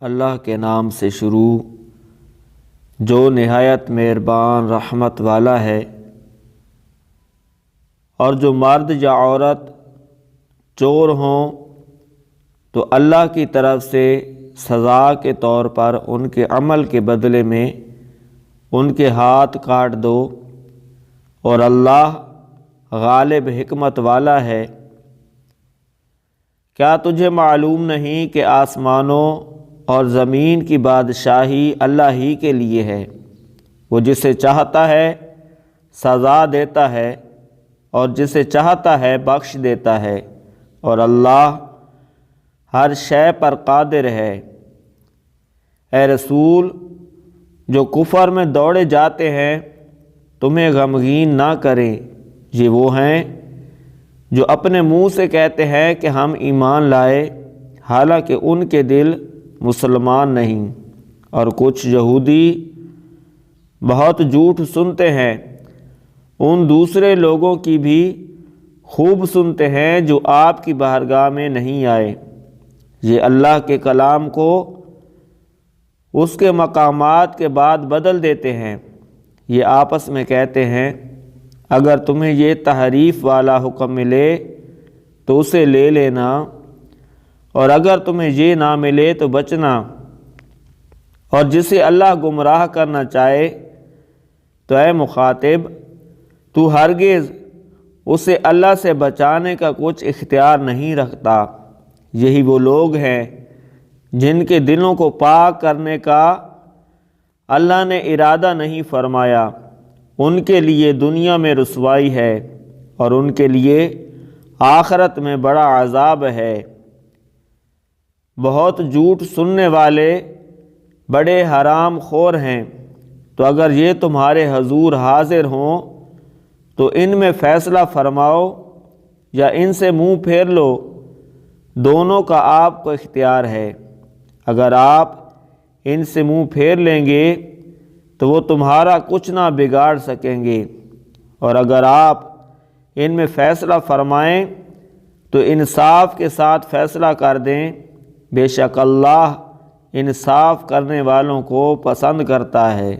اللہ کے نام سے شروع جو نہایت مہربان رحمت والا ہے۔ اور جو مرد یا عورت چور ہوں تو اللہ کی طرف سے سزا کے طور پر ان کے عمل کے بدلے میں ان کے ہاتھ کاٹ دو، اور اللہ غالب حکمت والا ہے۔ کیا تجھے معلوم نہیں کہ آسمانوں اور زمین کی بادشاہی اللہ ہی کے لیے ہے؟ وہ جسے چاہتا ہے سزا دیتا ہے اور جسے چاہتا ہے بخش دیتا ہے، اور اللہ ہر شے پر قادر ہے۔ اے رسول، جو کفر میں دوڑے جاتے ہیں تمہیں غمگین نہ کریں، یہ وہ ہیں جو اپنے منہ سے کہتے ہیں کہ ہم ایمان لائے، حالانکہ ان کے دل مسلمان نہیں۔ اور کچھ یہودی بہت جھوٹ سنتے ہیں، ان دوسرے لوگوں کی بھی خوب سنتے ہیں جو آپ کی بارگاہ میں نہیں آئے۔ یہ اللہ کے کلام کو اس کے مقامات کے بعد بدل دیتے ہیں۔ یہ آپس میں کہتے ہیں اگر تمہیں یہ تحریف والا حکم ملے تو اسے لے لینا، اور اگر تمہیں یہ نہ ملے تو بچنا۔ اور جسے اللہ گمراہ کرنا چاہے تو اے مخاطب، تو ہرگز اسے اللہ سے بچانے کا کچھ اختیار نہیں رکھتا۔ یہی وہ لوگ ہیں جن کے دلوں کو پاک کرنے کا اللہ نے ارادہ نہیں فرمایا، ان کے لیے دنیا میں رسوائی ہے اور ان کے لیے آخرت میں بڑا عذاب ہے۔ بہت جھوٹ سننے والے بڑے حرام خور ہیں، تو اگر یہ تمہارے حضور حاضر ہوں تو ان میں فیصلہ فرماؤ یا ان سے منہ پھیر لو، دونوں کا آپ کو اختیار ہے۔ اگر آپ ان سے منہ پھیر لیں گے تو وہ تمہارا کچھ نہ بگاڑ سکیں گے، اور اگر آپ ان میں فیصلہ فرمائیں تو انصاف کے ساتھ فیصلہ کر دیں، بے شک اللہ انصاف کرنے والوں کو پسند کرتا ہے۔